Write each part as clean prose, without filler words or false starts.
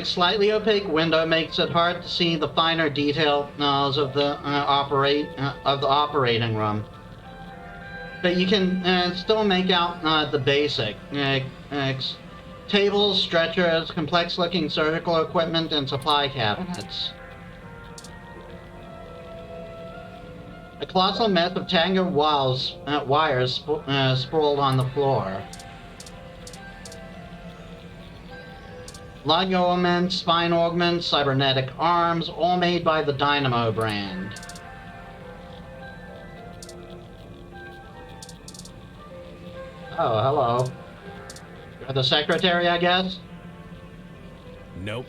Slightly opaque window makes it hard to see the finer details of the operating room, but you can still make out the basic tables, stretchers, complex-looking surgical equipment, and supply cabinets. A colossal mess of tangled wires sprawled on the floor. Lung augments, spine augments, cybernetic arms, all made by the Dynamo brand. Oh, hello. You're the secretary, I guess? Nope.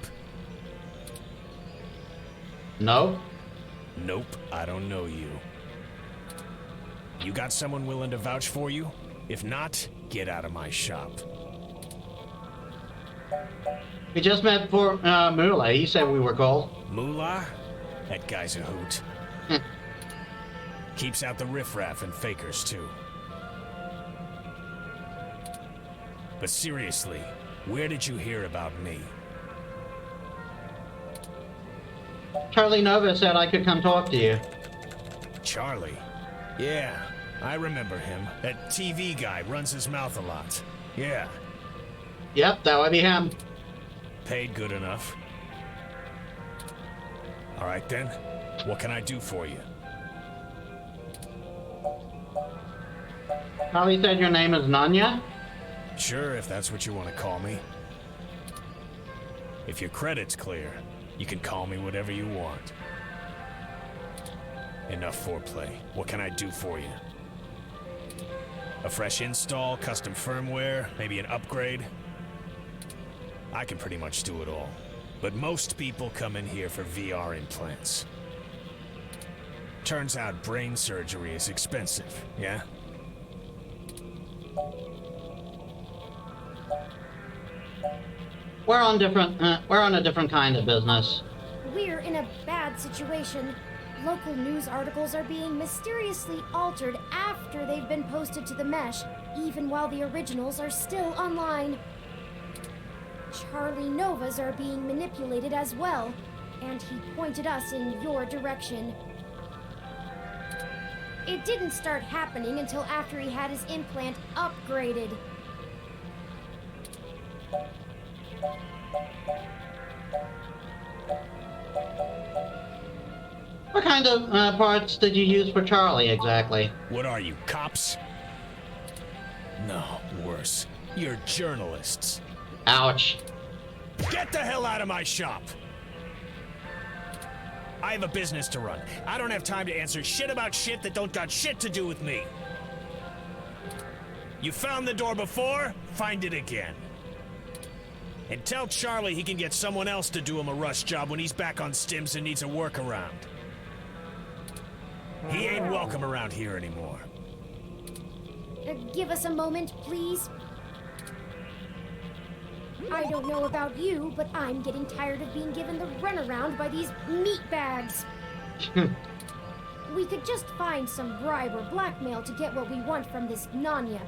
No? Nope, I don't know you. You got someone willing to vouch for you? If not, get out of my shop. We just met for Moolah. He said we were cool. Moolah? That guy's a hoot. Keeps out the riffraff and fakers, too. But seriously, where did you hear about me? Charlie Nova said I could come talk to you. Charlie? Yeah, I remember him. That TV guy runs his mouth a lot. Yeah. Yep, that would be him. Paid good enough. All right then, what can I do for you? Charlie said your name is Nonya? Sure, if that's what you want to call me. If your credit's clear, you can call me whatever you want. Enough foreplay. What can I do for you? A fresh install, custom firmware, maybe an upgrade? I can pretty much do it all. But most people come in here for VR implants. Turns out brain surgery is expensive, yeah? We're on a different kind of business. We're in a bad situation. Local news articles are being mysteriously altered after they've been posted to the mesh, even while the originals are still online. Charlie Novas are being manipulated as well, and he pointed us in your direction. It didn't start happening until after he had his implant upgraded. What kind of parts did you use for Charlie, exactly? What are you, cops? No, worse. You're journalists. Ouch. Get the hell out of my shop! I have a business to run. I don't have time to answer shit about shit that don't got shit to do with me. You found the door before? Find it again. And tell Charlie he can get someone else to do him a rush job when he's back on stims and needs a workaround. He ain't welcome around here anymore. Give us a moment, please. I don't know about you, but I'm getting tired of being given the runaround by these meatbags. We could just find some bribe or blackmail to get what we want from this Nonya.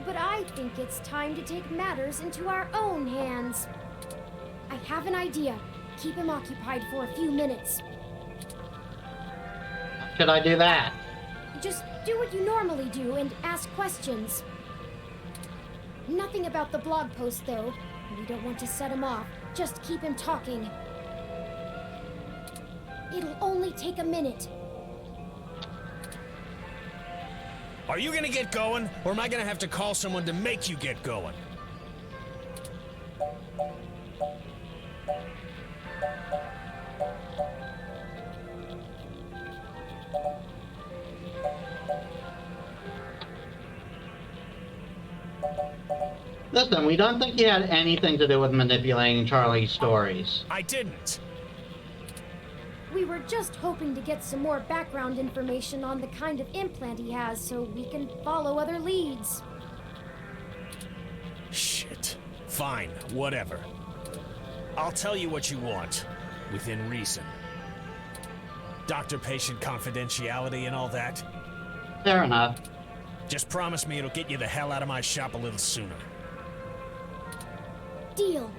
But I think it's time to take matters into our own hands. I have an idea. Keep him occupied for a few minutes. Should I do that? Just do what you normally do and ask questions. Nothing about the blog post, though. We don't want to set him off. Just keep him talking. It'll only take a minute. Are you gonna get going, or am I gonna have to call someone to make you get going? Listen, we don't think you had anything to do with manipulating Charlie's stories. I didn't. We were just hoping to get some more background information on the kind of implant he has so we can follow other leads. Shit. Fine, whatever. I'll tell you what you want, within reason. Doctor-patient confidentiality and all that. Fair enough. Just promise me it'll get you the hell out of my shop a little sooner. Deal.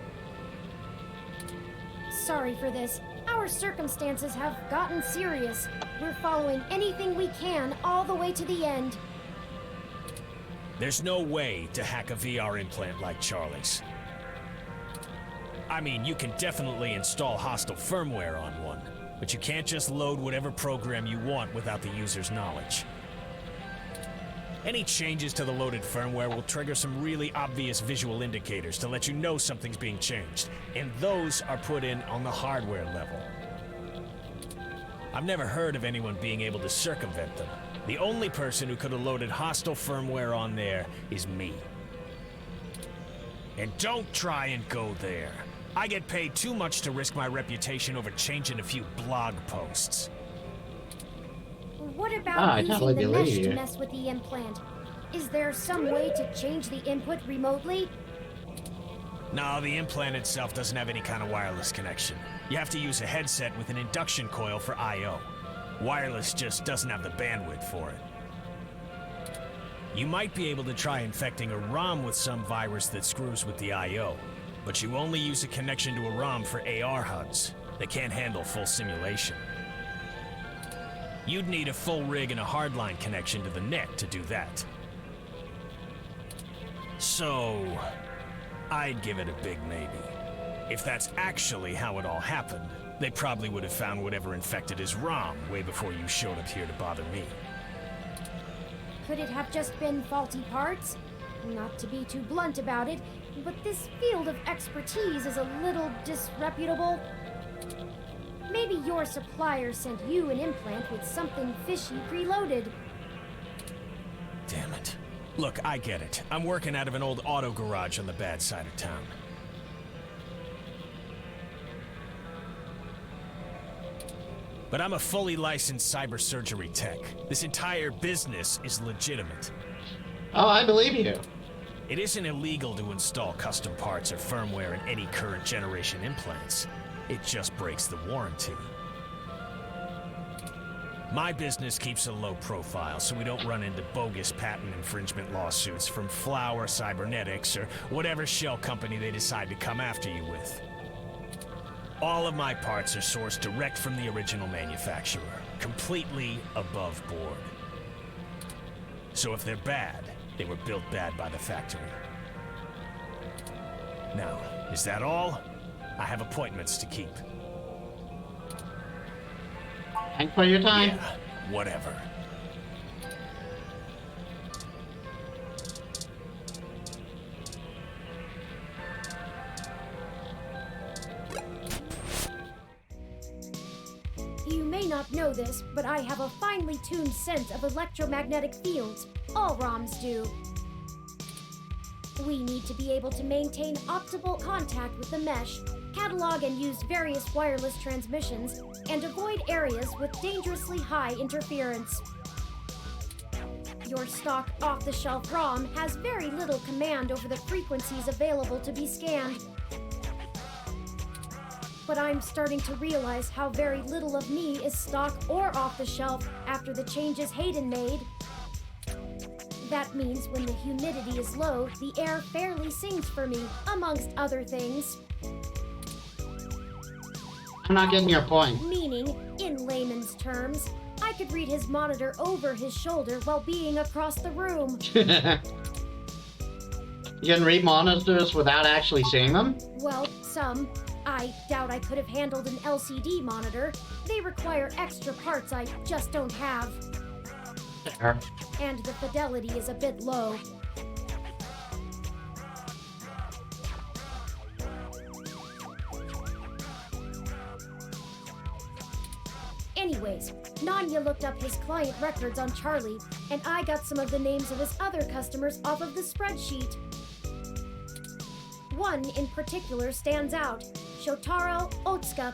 Sorry for this. Our circumstances have gotten serious. We're following anything we can all the way to the end. There's no way to hack a VR implant like Charlie's. I mean, you can definitely install hostile firmware on one, but you can't just load whatever program you want without the user's knowledge. Any changes to the loaded firmware will trigger some really obvious visual indicators to let you know something's being changed, and those are put in on the hardware level. I've never heard of anyone being able to circumvent them. The only person who could have loaded hostile firmware on there is me. And don't try and go there. I get paid too much to risk my reputation over changing a few blog posts. What about I using totally the mesh believe to you. mess with the implant? Is there some way to change the input remotely? No, the implant itself doesn't have any kind of wireless connection. You have to use a headset with an induction coil for I/O. Wireless just doesn't have the bandwidth for it. You might be able to try infecting a ROM with some virus that screws with the I/O, but you only use a connection to a ROM for AR HUDs. They can't handle full simulation. You'd need a full rig and a hardline connection to the net to do that. So, I'd give it a big maybe. If that's actually how it all happened, they probably would have found whatever infected his ROM way before you showed up here to bother me. Could it have just been faulty parts? Not to be too blunt about it, but this field of expertise is a little disreputable. Maybe your supplier sent you an implant with something fishy preloaded. Damn it. Look, I get it. I'm working out of an old auto garage on the bad side of town. But I'm a fully licensed cyber surgery tech. This entire business is legitimate. Oh, I believe you. It isn't illegal to install custom parts or firmware in any current generation implants. It just breaks the warranty. My business keeps a low profile, so we don't run into bogus patent infringement lawsuits from Flower Cybernetics or whatever shell company they decide to come after you with. All of my parts are sourced direct from the original manufacturer, completely above board. So if they're bad, they were built bad by the factory. Now, is that all? I have appointments to keep. Thanks for your time. Yeah, whatever. You may not know this, but I have a finely tuned sense of electromagnetic fields. All ROMs do. We need to be able to maintain optimal contact with the mesh, catalog and use various wireless transmissions, and avoid areas with dangerously high interference. Your stock off-the-shelf ROM has very little command over the frequencies available to be scanned. But I'm starting to realize how very little of me is stock or off-the-shelf after the changes Hayden made. That means when the humidity is low, the air fairly sings for me, amongst other things. I'm not getting your point. Meaning, in layman's terms, I could read his monitor over his shoulder while being across the room. You can read monitors without actually seeing them? Well, some. I doubt I could have handled an LCD monitor. They require extra parts I just don't have. Fair. And the fidelity is a bit low. Anyways, Nonya looked up his client records on Charlie, and I got some of the names of his other customers off of the spreadsheet. One in particular stands out, Shotaro Otsuka.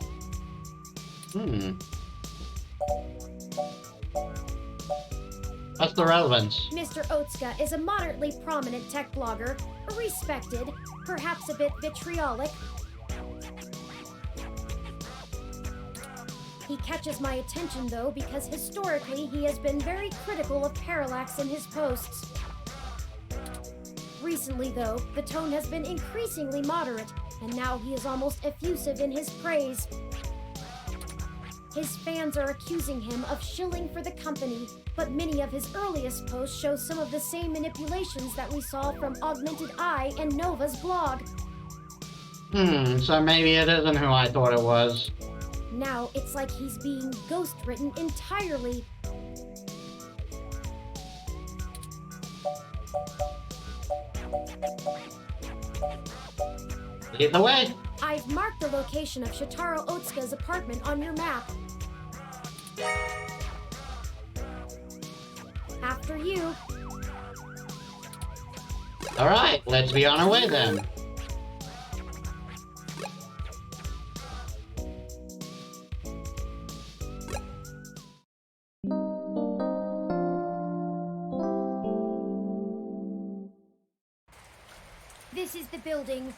What's the relevance? Mr. Otsuka is a moderately prominent tech blogger, respected, perhaps a bit vitriolic. He catches my attention though because historically he has been very critical of parallax in his posts. Recently, though, the tone has been increasingly moderate, and now he is almost effusive in his praise. His fans are accusing him of shilling for the company, but many of his earliest posts show some of the same manipulations that we saw from Augmented Eye and Nova's blog. So maybe it isn't who I thought it was. Now it's like he's being ghost-written entirely. Lead the way. I've marked the location of Shotaro Otsuka's apartment on your map. After you. Alright, let's be on our way then. This is the building.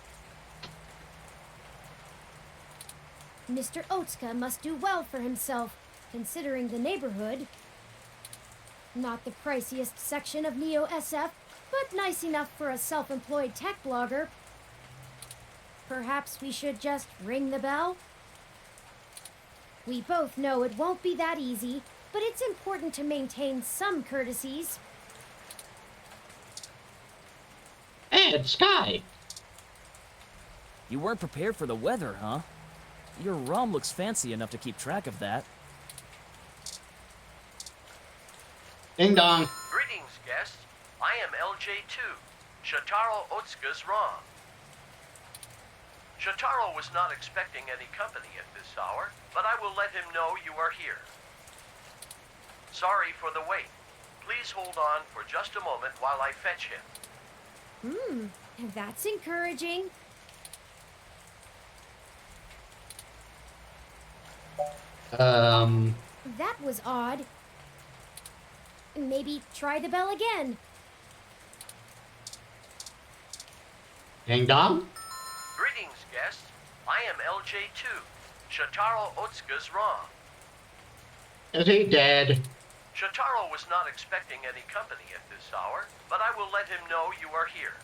Mr. Otsuka must do well for himself, considering the neighborhood. Not the priciest section of Neo SF, but nice enough for a self-employed tech blogger. Perhaps we should just ring the bell? We both know it won't be that easy, but it's important to maintain some courtesies. Hey, it's Sky. You weren't prepared for the weather, huh? Your ROM looks fancy enough to keep track of that. Ding dong. Greetings, guests. I am LJ2, Shotaro Otsuka's ROM. Shotaro was not expecting any company at this hour, but I will let him know you are here. Sorry for the wait. Please hold on for just a moment while I fetch him. That's encouraging. That was odd. Maybe try the bell again. Ding dong. Greetings, guests. I am LJ2, Shotaro Otsuka's ROM. Is he dead? Shotaro was not expecting any company at this hour, but I will let him know you are here.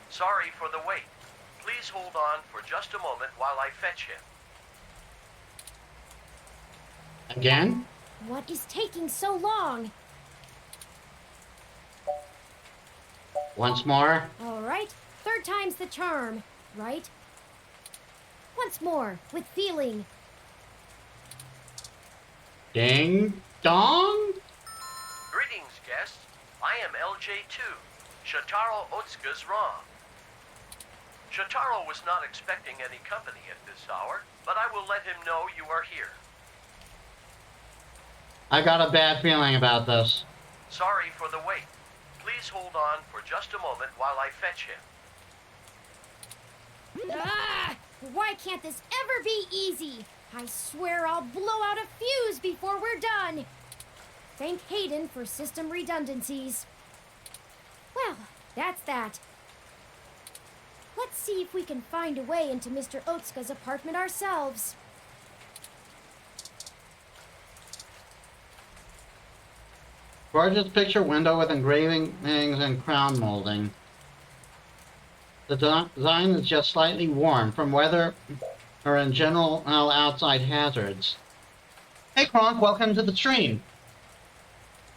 Sorry for the wait. Please hold on for just a moment while I fetch him. Again? What is taking so long? Once more? All right, third time's the charm, right? Once more, with feeling. Ding dong? Greetings, guests. I am LJ2, Shotaro Otsuka's ROM. Shotaro was not expecting any company at this hour, but I will let him know you are here. I got a bad feeling about this. Sorry for the wait. Please hold on for just a moment while I fetch him. Ah! Why can't this ever be easy? I swear I'll blow out a fuse before we're done. Thank Hayden for system redundancies. Well, that's that. Let's see if we can find a way into Mr. Otsuka's apartment ourselves. Gorgeous picture window with engravings and crown molding. The design is just slightly worn from weather or in general outside hazards. Hey Kronk, welcome to the stream.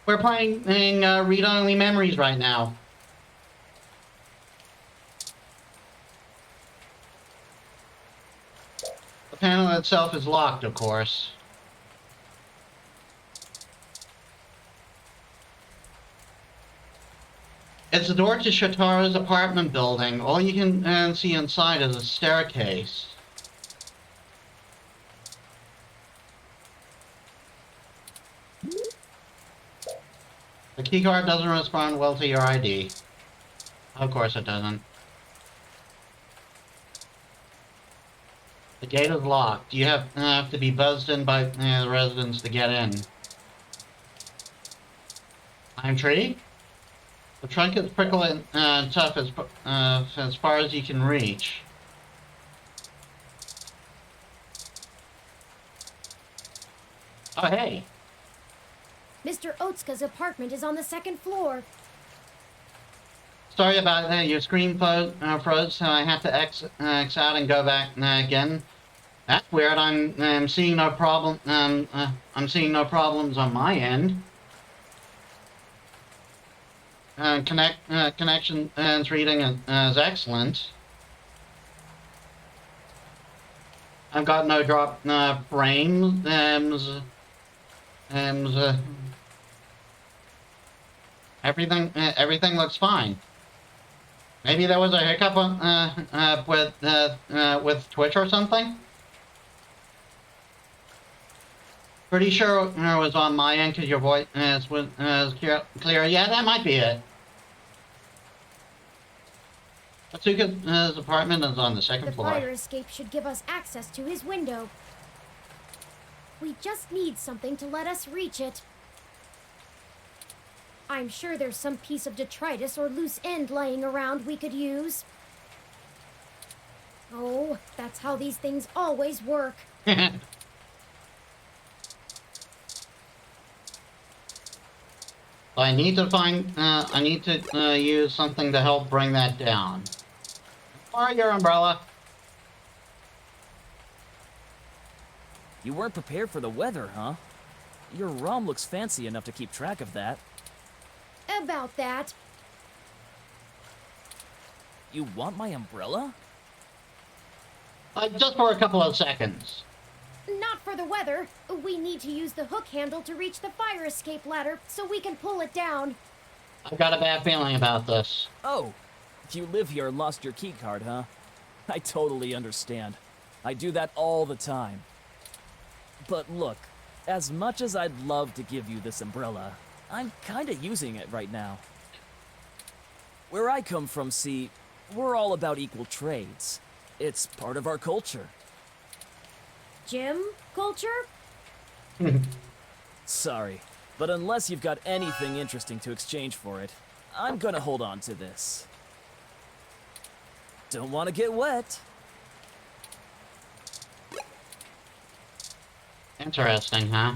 We're playing Read Only Memories right now. The panel itself is locked, of course. It's the door to Shotaro's apartment building. All you can see inside is a staircase. The keycard doesn't respond well to your ID. Of course it doesn't. The gate is locked. You have to be buzzed in by the residents to get in. Pine tree? The trunk is prickly and tough as far as you can reach. Oh, hey. Mr. Otsuka's apartment is on the second floor. sorry about that. Your screen froze, so I have to X out and go back again. That's weird. I'm seeing no problem. I'm seeing no problems on my end. Connection reading is excellent. I've got no drop frames. Everything looks fine. Maybe there was a hiccup with Twitch or something. Pretty sure it was on my end because your voice was clear. Yeah, that might be it. Atsuka's apartment is on the second floor. The fire escape should give us access to his window. We just need something to let us reach it. I'm sure there's some piece of detritus or loose end laying around we could use. Oh, that's how these things always work. I need to find. I need to use something to help bring that down. Or your umbrella. You weren't prepared for the weather, huh? Your ROM looks fancy enough to keep track of that. About that. You want my umbrella? Just for a couple of seconds. Not for the weather. We need to use the hook handle to reach the fire escape ladder so we can pull it down. I've got a bad feeling about this. Oh, you live here and lost your key card, huh? I totally understand. I do that all the time. But look, as much as I'd love to give you this umbrella, I'm kinda using it right now. Where I come from, see, we're all about equal trades. It's part of our culture. Gym culture? Sorry, but unless you've got anything interesting to exchange for it, I'm gonna hold on to this. Don't want to get wet. Interesting, huh?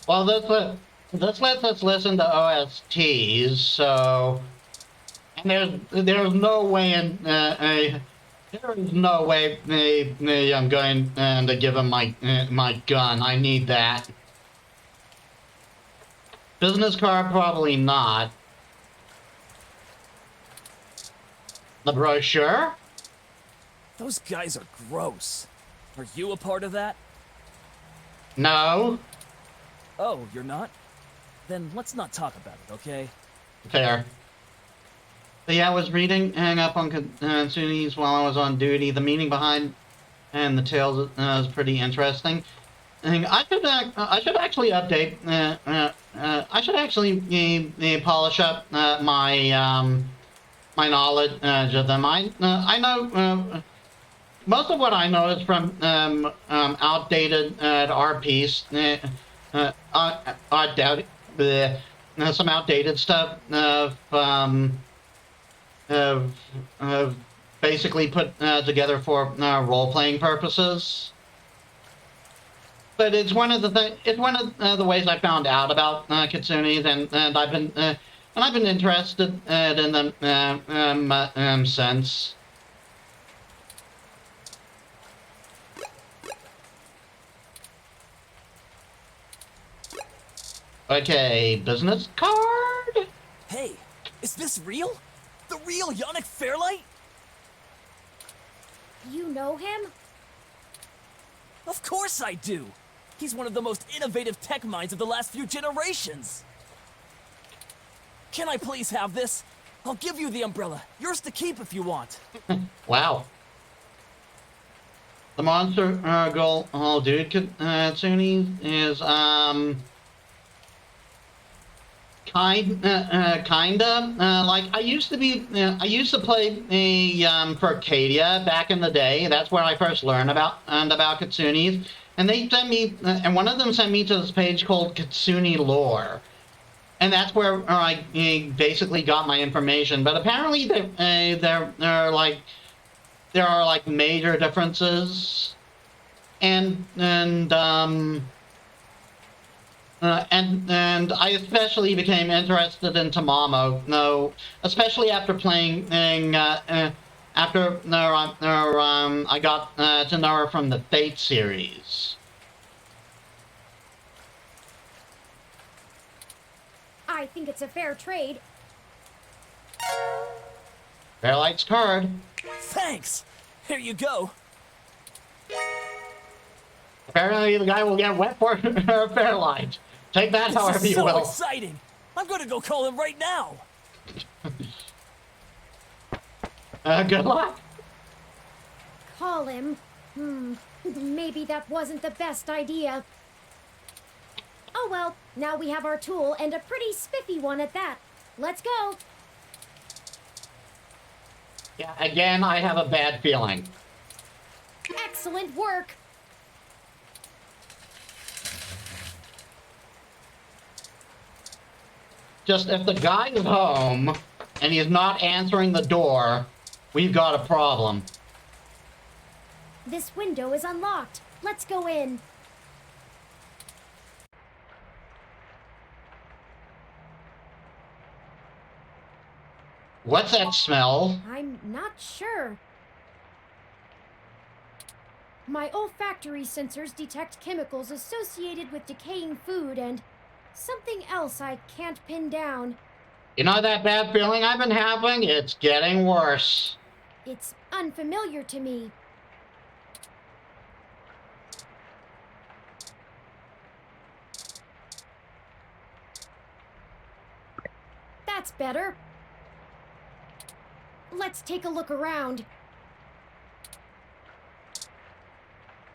Well, this lets us listen to OSTs, so... And there's no way there is no way I'm going to give him my gun. I need that. Business card, probably not. The brochure? Those guys are gross. Are you a part of that? No. Oh, you're not? Then let's not talk about it, okay? Fair. But yeah, I was reading up on Sunnis while I was on duty. The meaning behind and the tales is pretty interesting. And I should actually update. I should actually polish up my my knowledge of them. I know most of what I know is from outdated RPs. Some outdated stuff of basically put together for role-playing purposes. But it's one of the ways I found out about kitsunes, and I've been interested in them since. Okay, business card? Hey, is this real? The real Yannick Fairlight? You know him? Of course I do! He's one of the most innovative tech minds of the last few generations! Can I please have this? I'll give you the umbrella. Yours to keep if you want. Wow. The monster girl dude Katsuni is kinda like I used to play for Arcadia back in the day. That's where I first learned about Katsunis, and they sent me and one of them sent me to this page called Katsuni Lore, and that's where I basically got my information. But apparently there are like major differences, and and I especially became interested in Tamamo. No, especially after playing. After I got to know her from the Fate series. I think it's a fair trade. Fairlight's card. Thanks! Here you go. Apparently the guy will get wet for Fairlight. Take that however This is you so will. exciting! I'm gonna go call him right now! Good luck. Call him? Maybe that wasn't the best idea. Oh well, now we have our tool, and a pretty spiffy one at that. Let's go. Yeah, again, I have a bad feeling. Excellent work. Just if the guy is home and he's not answering the door, we've got a problem. This window is unlocked. Let's go in. What's that smell? I'm not sure. My olfactory sensors detect chemicals associated with decaying food and something else I can't pin down. You know that bad feeling I've been having? It's getting worse. It's unfamiliar to me. That's better. Let's take a look around.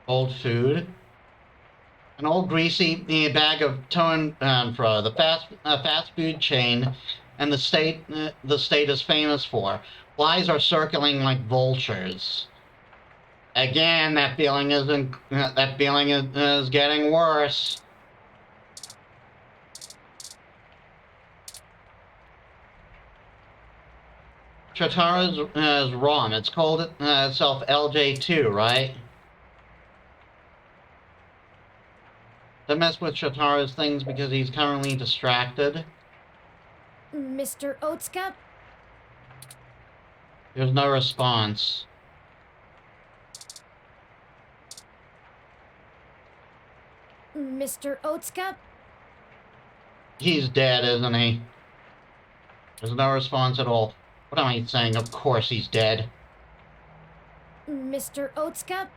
Old food. An old greasy bag of tone for the fast food chain, and the state is famous for. Flies are circling like vultures. Again, that feeling is getting worse. Chotara's is wrong. It's called itself LJ2, right? Don't mess with Chotara's things because he's currently distracted. Mr. Otsuka? There's no response. Mr. Otsuka? He's dead, isn't he? There's no response at all. What am I saying? Of course he's dead. Mr. Otsuka?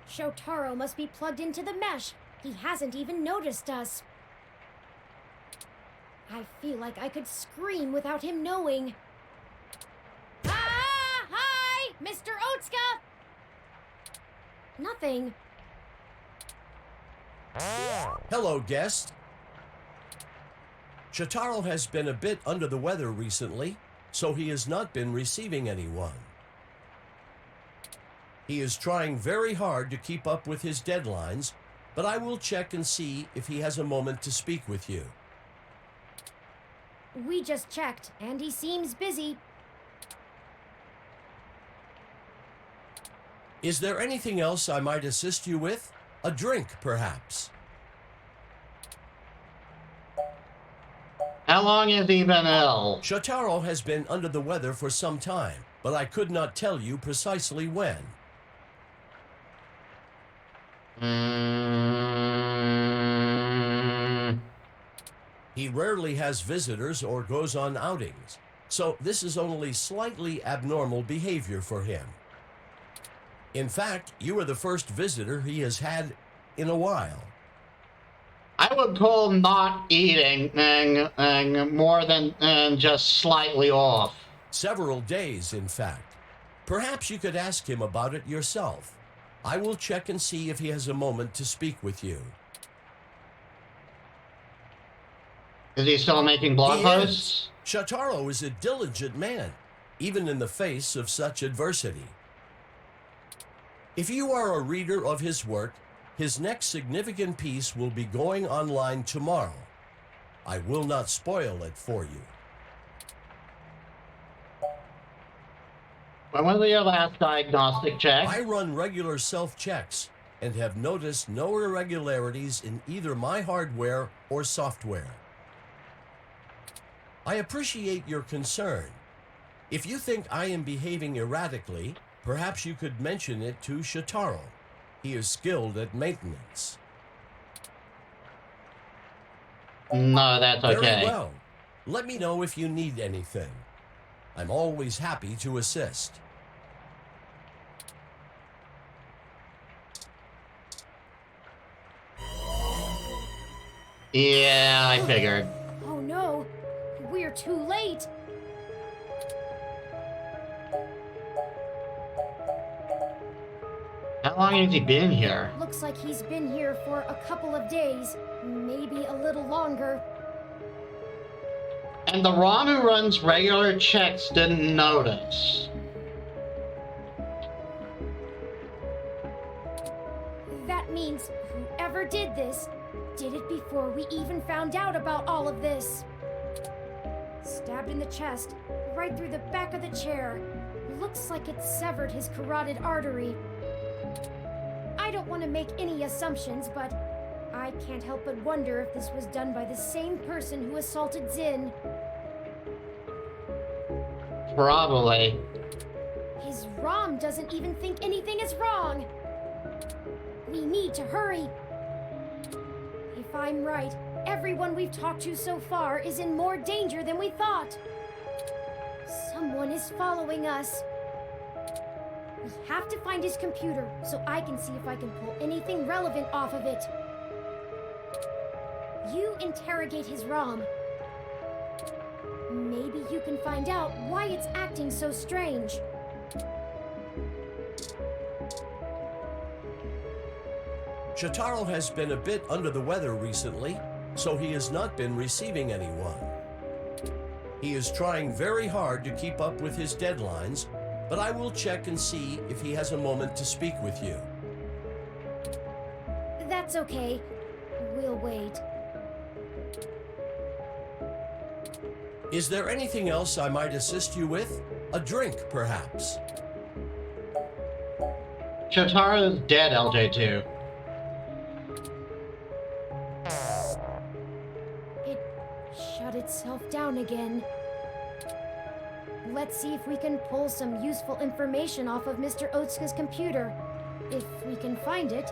Shotaro must be plugged into the mesh. He hasn't even noticed us. I feel like I could scream without him knowing. Ah! Hi! Mr. Otsuka! Nothing. Hello, guest. Shotaro has been a bit under the weather recently, so he has not been receiving anyone. He is trying very hard to keep up with his deadlines, but I will check and see if he has a moment to speak with you. We just checked, and he seems busy. Is there anything else I might assist you with? A drink, perhaps? How long has he been ill? Shotaro has been under the weather for some time, but I could not tell you precisely when. He rarely has visitors or goes on outings, so this is only slightly abnormal behavior for him. In fact, you are the first visitor he has had in a while. I would call not eating more than just slightly off. Several days, in fact. Perhaps you could ask him about it yourself. I will check and see if he has a moment to speak with you. Is he still making blog He posts? is. Shotaro is a diligent man, even in the face of such adversity. If you are a reader of his work, his next significant piece will be going online tomorrow. I will not spoil it for you. When was your last diagnostic check? I run regular self-checks and have noticed no irregularities in either my hardware or software. I appreciate your concern. If you think I am behaving erratically, perhaps you could mention it to Shotaro. He is skilled at maintenance. No, that's okay. Very well. Let me know if you need anything. I'm always happy to assist. Yeah, I figured. Oh no, we're too late. How long has he been here? Looks like he's been here for a couple of days, maybe a little longer. And the ROM who runs regular checks didn't notice. That means whoever did this did it before we even found out about all of this. Stabbed in the chest, right through the back of the chair. Looks like it severed his carotid artery. I don't want to make any assumptions, but I can't help but wonder if this was done by the same person who assaulted Zin. Probably. His ROM doesn't even think anything is wrong. We need to hurry. If I'm right, everyone we've talked to so far is in more danger than we thought. Someone is following us. We have to find his computer so I can see if I can pull anything relevant off of it. You interrogate his ROM. Maybe you can find out why it's acting so strange. Shotaro has been a bit under the weather recently, so he has not been receiving anyone. He is trying very hard to keep up with his deadlines, but I will check and see if he has a moment to speak with you. That's okay. We'll wait. Is there anything else I might assist you with? A drink, perhaps? Shotaro is dead, LJ2. It shut itself down again. Let's see if we can pull some useful information off of Mr. Otsuka's computer. If we can find it.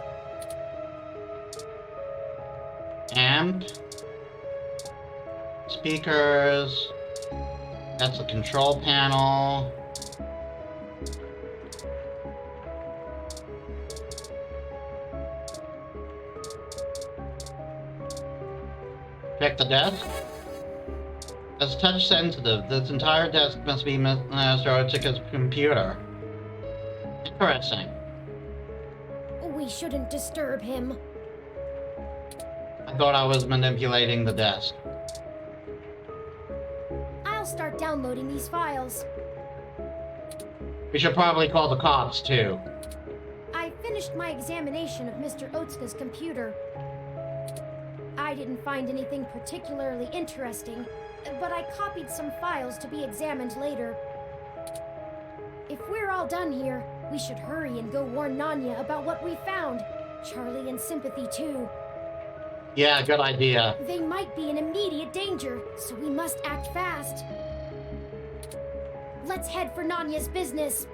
Amp. Speakers. That's the control panel. Check the desk. As touch sensitive, this entire desk must be Mr. Otsuka's computer. Interesting. We shouldn't disturb him. I thought I was manipulating the desk. I'll start downloading these files. We should probably call the cops, too. I finished my examination of Mr. Otsuka's computer. I didn't find anything particularly interesting, but I copied some files to be examined later. If we're all done here, we should hurry and go warn Nonya about what we found. Charlie and Sympathy, too. Yeah, good idea. They might be in immediate danger, so we must act fast. Let's head for Nonya's business.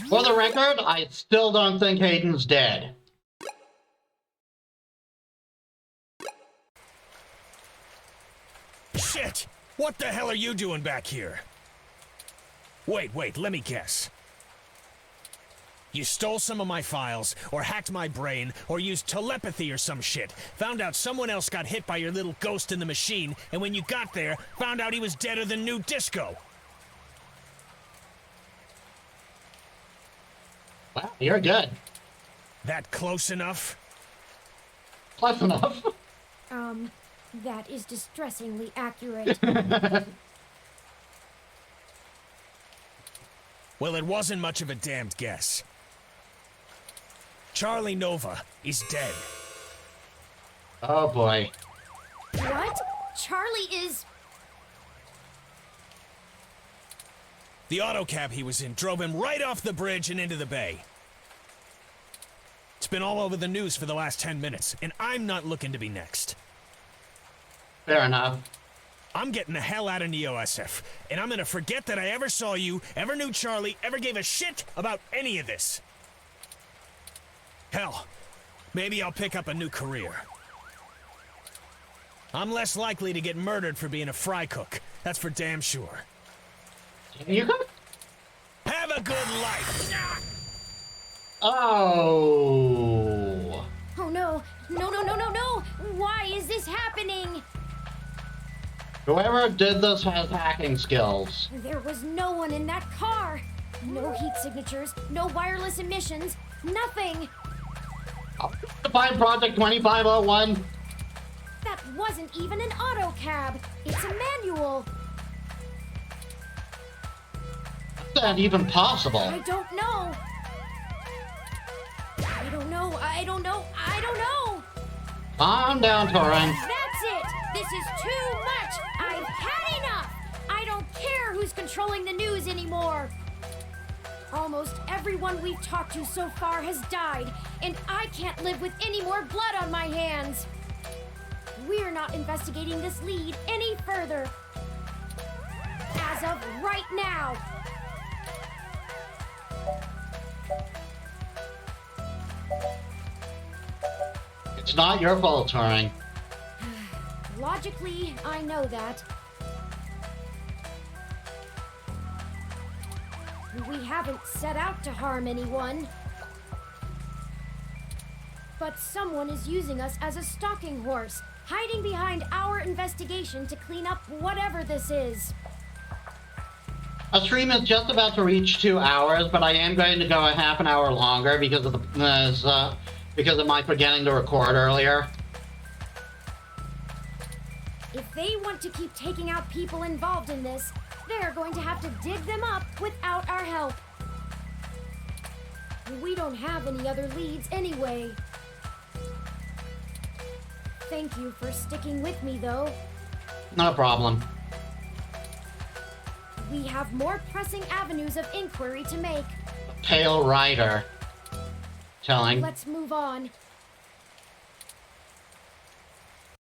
For the record, I still don't think Hayden's dead. Shit! What the hell are you doing back here? Wait, let me guess. You stole some of my files, or hacked my brain, or used telepathy or some shit. Found out someone else got hit by your little ghost in the machine, and when you got there, found out he was deader than new disco. Wow, you're good. That close enough? Close enough. That is distressingly accurate. Well, it wasn't much of a damned guess. Charlie Nova is dead. Oh boy. What? Charlie is... The auto cab he was in drove him right off the bridge and into the bay. It's been all over the news for the last 10 minutes, and I'm not looking to be next. Fair enough. I'm getting the hell out of NeoSF, and I'm gonna forget that I ever saw you, ever knew Charlie, ever gave a shit about any of this. Hell, maybe I'll pick up a new career. I'm less likely to get murdered for being a fry cook. That's for damn sure. You go. Have a good life. Oh. Oh no. No, no, no, no, no! Why is this happening? Whoever did this has hacking skills. There was no one in that car. No heat signatures, no wireless emissions, nothing. Define Project 2501. That wasn't even an auto cab. It's a manual. Is that even possible? I don't know. I don't know. I don't know. I don't know. Calm down, Torin. That's it. This is too much. I've had enough. I don't care who's controlling the news anymore. Almost everyone we've talked to so far has died, and I can't live with any more blood on my hands. We're not investigating this lead any further. As of right now. It's not your fault, Torin. Logically, I know that. We haven't set out to harm anyone. But someone is using us as a stalking horse, hiding behind our investigation to clean up whatever this is. Our stream is just about to reach 2 hours, but I am going to go a half an hour longer because of my forgetting to record earlier. If they want to keep taking out people involved in this, they're going to have to dig them up without our help. We don't have any other leads anyway. Thank you for sticking with me, though. No problem. We have more pressing avenues of inquiry to make. Pale Rider. Telling. Let's move on.